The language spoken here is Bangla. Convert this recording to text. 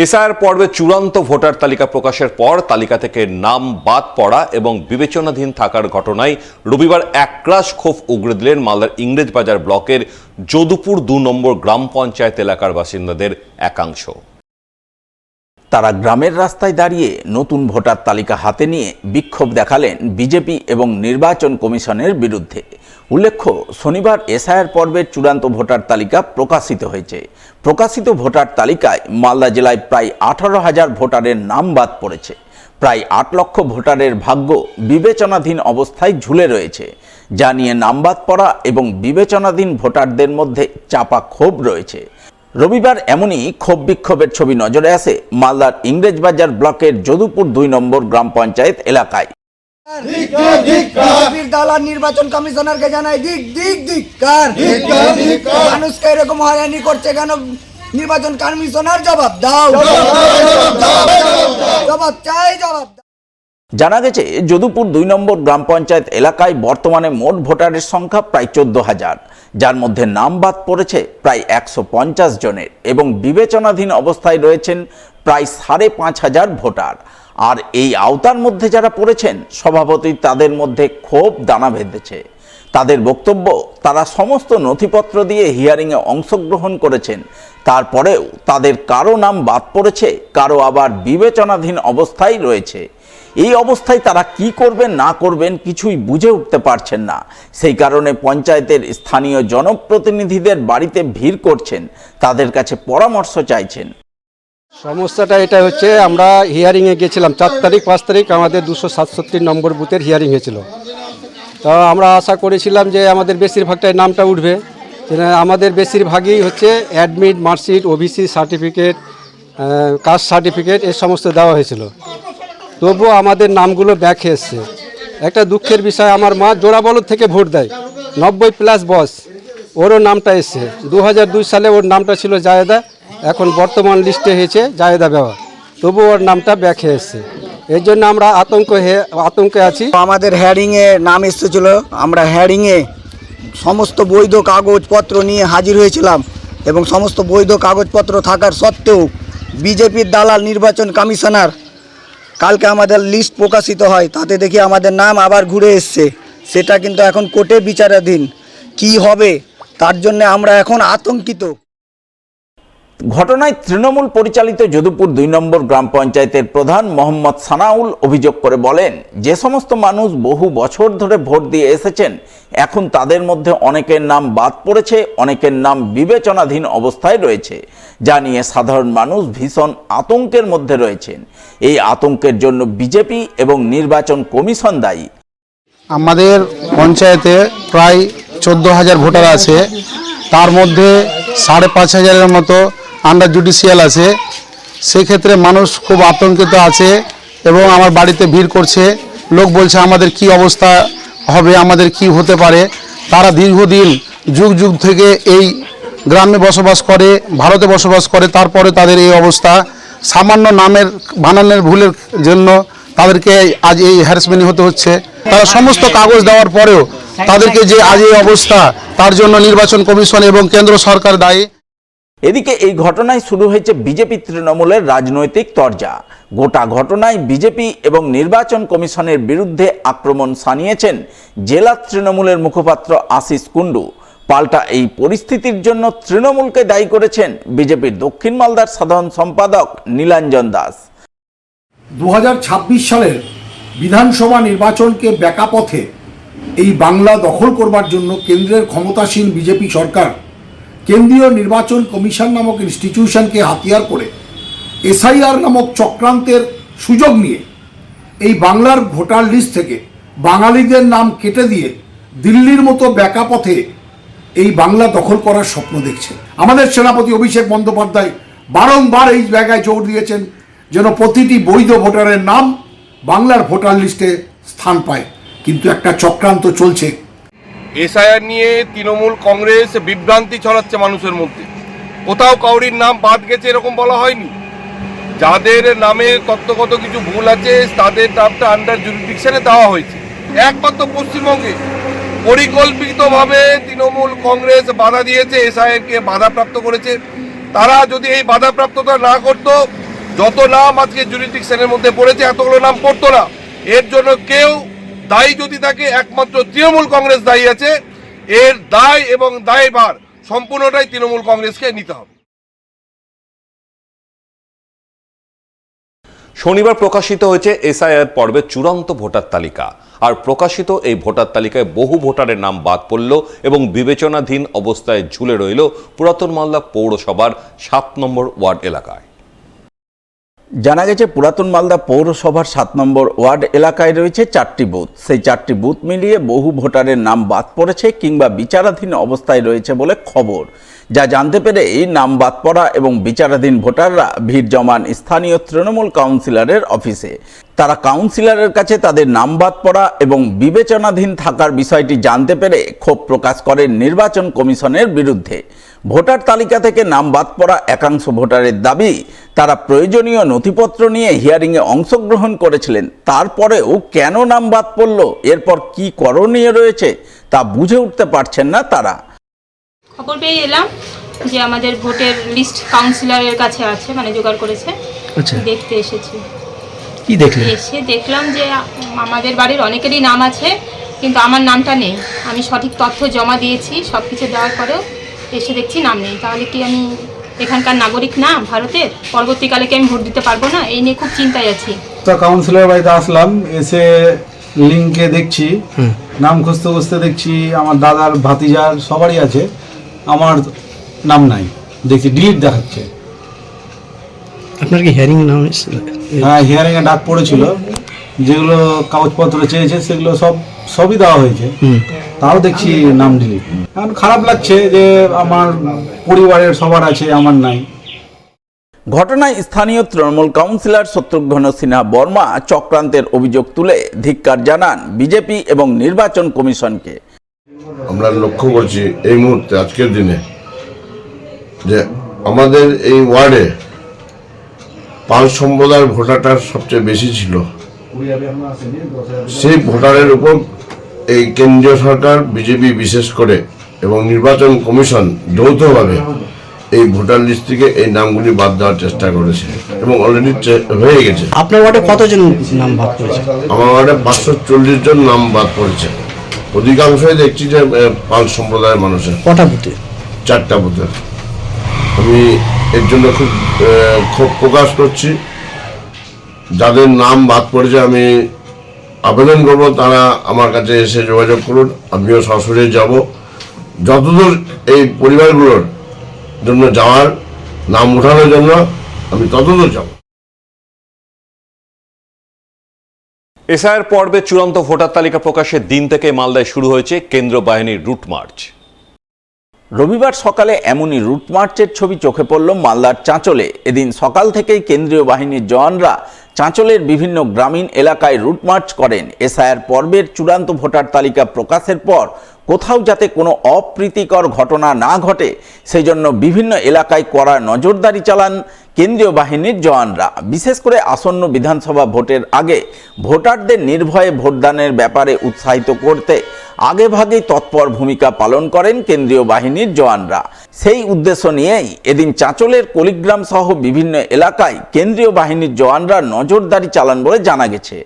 এসআইআর পর্বে চূড়ান্ত ভোটার তালিকা প্রকাশের পর তালিকা থেকে নাম বাদ পড়া এবং বিবেচনাধীন থাকার ঘটনায় রবিবার একরাশ ক্ষোভ উগরে দিলেন মালদার ইংরেজবাজার ব্লকের যদুপুর ২ নম্বর গ্রাম পঞ্চায়েত এলাকার বাসিন্দাদের একাংশ। তারা গ্রামের রাস্তায় দাঁড়িয়ে নতুন ভোটার তালিকা হাতে নিয়ে বিক্ষোভ দেখালেন বিজেপি এবং নির্বাচন কমিশনের বিরুদ্ধে। উল্লেখ্য, শনিবার এসআইআর পর্বের চূড়ান্ত ভোটার তালিকা প্রকাশিত হয়েছে। প্রকাশিত ভোটার তালিকায় মালদা জেলায় প্রায় 18,000 ভোটারের নাম বাদ পড়েছে। প্রায় 8 লক্ষ ভোটারের ভাগ্য বিবেচনাধীন অবস্থায় ঝুলে রয়েছে, যা নিয়ে নাম বাদ পড়া এবং বিবেচনাধীন ভোটারদের মধ্যে চাপা ক্ষোভ রয়েছে। রবিবার এমনই ক্ষোভ বিক্ষোভের ছবি নজরে আসে মালদার ইংরেজবাজার ব্লকের যদুপুর ২ নম্বর গ্রাম পঞ্চায়েত এলাকায়। দালাল নির্বাচন কমিশনারকে জানাই ধিক্কার। মানুষকে এরকম হয়রানি করছে কেন? নির্বাচন কমিশনার জবাব দাও, জবাব চাই, জবাব। জানা গেছে, যদুপুর ২ নম্বর গ্রাম পঞ্চায়েত এলাকায় বর্তমানে মোট ভোটারের সংখ্যা প্রায় 14,000, যার মধ্যে নাম বাদ পড়েছে প্রায় 150 জনের এবং বিবেচনাধীন অবস্থায় রয়েছেন প্রায় 5,500 ভোটার। আর এই আওতার মধ্যে যারা পড়েছেন, স্বভাবতই তাদের মধ্যে ক্ষোভ দানা বেঁধেছে। তাদের বক্তব্য, তারা সমস্ত নথিপত্র দিয়ে হিয়ারিংয়ে অংশগ্রহণ করেছেন, তারপরেও তাদের কারো নাম বাদ পড়েছে, কারো আবার বিবেচনাধীন অবস্থায় রয়েছে। এই অবস্থায় তারা কি করবেন না করবেন কিছুই বুঝে উঠতে পারছেন না। সেই কারণে পঞ্চায়েতের স্থানীয় জনপ্রতিনিধিদের বাড়িতে ভিড় করছেন, তাদের কাছে পরামর্শ চাইছেন। সমস্যাটা এটা হচ্ছে, আমরা হিয়ারিংয়ে গেছিলাম 4 তারিখ 5 তারিখ আমাদের 267 নম্বর বুথের হিয়ারিং হয়েছিল। তো আমরা আশা করেছিলাম যে আমাদের বেশিরভাগটাই নামটা উঠবে। আমাদের বেশিরভাগই হচ্ছে admit, marksheet, OBC certificate, caste certificate এই সমস্ত দেওয়া হয়েছিল। তবুও আমাদের নামগুলো ব্যাক এসছে। একটা দুঃখের বিষয়, আমার মা জোড়াবলদ থেকে ভোট দেয়, 90+ বয়স, ওরও নামটা এসছে। 2002 সালে ওর নামটা ছিল জায়েদা, এখন বর্তমান লিস্টে হয়েছে জায়েদা বেওয়া, তবু ওর নামটা ব্যাক এসছে। এর জন্য আমরা আতঙ্কে আছি। আমাদের হেয়ারিংয়ে নাম এসেছিল, আমরা হেয়ারিংয়ে সমস্ত বৈধ কাগজপত্র নিয়ে হাজির হয়েছিলাম এবং সমস্ত বৈধ কাগজপত্র থাকার সত্ত্বেও বিজেপির দালাল নির্বাচন কমিশনার কালকে আমাদের লিস্ট প্রকাশিত হয়, তাতে দেখি আমাদের নাম আবার ঘুরে এসছে। সেটা কিন্তু এখন কোর্টে বিচারাধীন। কি হবে তার জন্য আমরা এখন আতঙ্কিত। ঘটনায় তৃণমূল পরিচালিত যদুপুর ২ নম্বর গ্রাম পঞ্চায়েতের প্রধান মোহাম্মদ সানাউল অভিযোগ করে বলেন, যে সমস্ত মানুষ বহু বছর ধরে ভোট দিয়ে এসেছেন, এখন তাদের মধ্যে অনেকের নাম বাদ পড়েছে, অনেকের নাম বিবেচনাধীন অবস্থায় রয়েছে, যা নিয়ে সাধারণ মানুষ ভীষণ আতঙ্কের মধ্যে রয়েছেন। এই আতঙ্কের জন্য বিজেপি এবং নির্বাচন কমিশন দায়ী। আমাদের পঞ্চায়েতে প্রায় 14,000 ভোটার আছে, তার মধ্যে 5,500-এর মতো আন্ডার জুডিশিয়াল আছে। সেক্ষেত্রে মানুষ খুব আতঙ্কিত আছে এবং আমার বাড়িতে ভিড় করছে। লোক বলছে আমাদের কি অবস্থা হবে, আমাদের কি হতে পারে। তারা দীর্ঘদিন যুগ যুগ থেকে এই গ্রামে বসবাস করে, ভারতে বসবাস করে, তারপরে তাদের এই অবস্থা। সামান্য নামের বানানের ভুলের জন্য তাদেরকে আজ এই হ্যারাসমেন্ট হতে হচ্ছে। তারা সমস্ত কাগজ দেওয়ার পরেও তাদেরকে যে আজ এই অবস্থা, তার জন্য নির্বাচন কমিশন এবং কেন্দ্র সরকার দায়ী। এদিকে এই ঘটনায় শুরু হয়েছে বিজেপি তৃণমূলের রাজনৈতিক তরজা। গোটা ঘটনায় বিজেপি এবং নির্বাচন কমিশনের বিরুদ্ধে আক্রমণ সানিয়েছেন জেলা তৃণমূলের মুখপাত্র আশিস কুণ্ডু। পাল্টা এই পরিস্থিতির জন্য তৃণমূলকে দায়ী করেছেন বিজেপির দক্ষিণ মালদার সাধারণ সম্পাদক নীলাঞ্জন দাস। 2026 সালের বিধানসভা নির্বাচনকে ব্যাকা পথে এই বাংলা দখল করবার জন্য কেন্দ্রের ক্ষমতাসীন বিজেপি সরকার কেন্দ্রীয় নির্বাচন কমিশন নামক ইনস্টিটিউশনকে হাতিয়ার করে এসআইআর নামক চক্রান্তের সুযোগ নিয়ে এই বাংলার ভোটার লিস্ট থেকে বাঙালিদের নাম কেটে দিয়ে দিল্লির মতো ব্যাকা পথে এই বাংলা দখল করার স্বপ্ন দেখছে। আমাদের সেনাপতি অভিষেক বন্দ্যোপাধ্যায় বারংবার এই জায়গায় জোর দিয়েছেন যেন প্রতিটি বৈধ ভোটারের নাম বাংলার ভোটার লিস্টে স্থান পায়, কিন্তু একটা চক্রান্ত চলছে। এসআইআর নিয়ে তৃণমূল কংগ্রেস বিভ্রান্তি ছড়াচ্ছে মানুষের মধ্যে। কোথাও কাউরির নাম বাদ গেছে এরকম বলা হয়নি। যাদের নামে তত্ত্বগত কিছু ভুল আছে তাদের নামটা আন্ডার জুরিডিকশনে দেওয়া হয়েছে। একমাত্র পশ্চিমবঙ্গে পরিকল্পিতভাবে তৃণমূল কংগ্রেস বাধা দিয়েছে, এসআইআরকে বাধাপ্রাপ্ত করেছে। তারা যদি এই বাধাপ্রাপ্ততা না করতো যত নাম আজকে জুরিডিকশনের মধ্যে পড়েছে এতগুলো নাম পড়তো না। এর জন্য কেউ দায়ী যদি থাকে একমাত্র তৃণমূল কংগ্রেস দায়ী আছে। এর দায় এবং দায়ভার সম্পূর্ণটাই তৃণমূল কংগ্রেসকে নিতে হবে। শনিবার প্রকাশিত হয়েছে এসআইআর পর্বের চূড়ান্ত ভোটার তালিকা। আর প্রকাশিত এই ভোটার তালিকায় বহু ভোটারের নাম বাদ পড়ল এবং বিবেচনাধীন অবস্থায় ঝুলে রইল পুরাতন মালদা পৌরসভার 7 নম্বর ওয়ার্ড এলাকায়। জানা গেছে পুরাতন মালদা পৌরসভার 7 নম্বর ওয়ার্ড এলাকায় রয়েছে 4টি বুথ। সেই 4টি বুথ মিলিয়ে বহু ভোটারের নাম বাদ পড়েছে কিংবা বিচারাধীন অবস্থায় রয়েছে বলে খবর। যা জানতে পেরে এই নাম বাদ পড়া এবং বিচারাধীন ভোটাররা ভিড় জমান স্থানীয় তৃণমূল কাউন্সিলরের অফিসে। তারা কাউন্সিলরের কাছে তাদের নাম বাদ পড়া এবং বিবেচনাধীন থাকার বিষয়টি জানতে পেরে ক্ষোভ প্রকাশ করেন নির্বাচন কমিশনের বিরুদ্ধে। ভোটার তালিকা থেকে নাম বাদ পড়া একাংশ ভোটারের দাবি, তারা প্রয়োজনীয় নথিপত্র নিয়ে হিয়ারিংয়ে অংশগ্রহণ করেছিলেন, তারপরেও কেন নাম বাদ পড়ল, এরপর কি করণীয় রয়েছে তা বুঝে উঠতে পারছেন না তারা। খবর পেয়ে এলাম যে আমাদের ভোটের লিস্ট কাউন্সিলরের কাছে আছে, মানে জোগাড় করেছে। আচ্ছা, দেখতে এসেছি। কি দেখলেন? এসে দেখলাম যে আমাদের বাড়ির অনেকেরই নাম আছে, কিন্তু আমার নামটা নেই। আমি সঠিক তথ্য জমা দিয়েছি, সব কিছু দেওয়ার পরেও এসে দেখছি নাম নেই। তাহলে কি আমি এখানকার নাগরিক না ভারতের? পরবর্তীকালে কি আমি ভোট দিতে পারবো না? এই নিয়ে খুব চিন্তায় আছি। তো কাউন্সিলর বাড়িতে আসলাম, এসে লিঙ্কে দেখছি, নাম খুঁজতে খুঁজতে দেখছি আমার দাদার ভাতিজার সবারই আছে, আমার নাম নাই। দেখছি ডিলিট দেখাচ্ছে। আপনার কি হিয়ারিং নাম এসেছিল? হ্যাঁ, হিয়ারিংয়ে ডাক পড়েছিল, যেগুলো কাগজপত্র চেয়েছে সেগুলো সবই দেওয়া হয়েছে, তাও দেখছি নাম ডিলিট। এখন খারাপ লাগছে যে আমার পরিবারের সবার আছে, আমার নাই। ঘটনায় স্থানীয় তৃণমূল কাউন্সিলর শত্রুঘ্ন সিনহা বর্মা চক্রান্তের অভিযোগ তুলে ধিক্কার জানান বিজেপি এবং নির্বাচন কমিশনকে। আমরা লক্ষ্য করছি এই মুহূর্তে আজকের দিনে যে আমাদের এই ওয়ার্ডে পাল সম্প্রদায়ের ভোটারটা সবচেয়ে বেশি ছিল। সেই ভোটারের উপর এই কেন্দ্রীয় সরকার, বিজেপি বিশেষ করে এবং নির্বাচন কমিশন যৌথভাবে এই ভোটার লিস্ট থেকে এই নামগুলি বাদ দেওয়ার চেষ্টা করেছে এবং অলরেডি হয়ে গেছে। আপনার ওয়ার্ডে কতজন নাম বাদ পড়েছে? আমার ওয়ার্ডে 540 জন নাম বাদ পড়েছে। অধিকাংশই দেখছি যে পাল সম্প্রদায়ের মানুষের। কটা বুথে? 4টা বুথের। আমি এর জন্য খুব ক্ষোভ প্রকাশ করছি। যাদের নাম বাদ পড়েছে আমি আবেদন করব তারা আমার কাছে এসে যোগাযোগ করুন, আমিও সরাসরি যাব। যতদূর এই পরিবারগুলোর জন্য যাওয়ার, নাম ওঠানোর জন্য আমি ততদূর যাব। এসআইআর পর্বে চূড়ান্ত ভোটার তালিকা প্রকাশের দিন থেকে মালদায় শুরু হয়েছে কেন্দ্রীয় বাহিনীর রুট মার্চ। রবিবার সকালে এমনই রুট মার্চের ছবি চোখে পড়ল মালদার চাঁচলে। এদিন সকাল থেকেই কেন্দ্রীয় বাহিনীর জওয়ানরা চাঁচলের বিভিন্ন গ্রামীণ এলাকায় রুট মার্চ করেন। এসআইআর পর্বের চূড়ান্ত ভোটার তালিকা প্রকাশের পর কোথাও যাতে কোনো অপ্রীতিকর ঘটনা না ঘটে সেই জন্য বিভিন্ন এলাকায় কড়া নজরদারি চালান কেন্দ্রীয় বাহিনীর জওয়ানরা। বিশেষ করে আসন্ন বিধানসভা ভোটের আগে ভোটারদের নির্ভয়ে ভোটদানের ব্যাপারে উৎসাহিত করতে আগেভাগেই তৎপর ভূমিকা পালন করেন কেন্দ্রীয় বাহিনীর জওয়ানরা। সেই উদ্দেশ্য নিয়েই এদিন চাঁচলের কলিগ্রাম সহ বিভিন্ন এলাকায় কেন্দ্রীয় বাহিনীর জওয়ানরা নজরদারি চালান বলে জানা গেছে।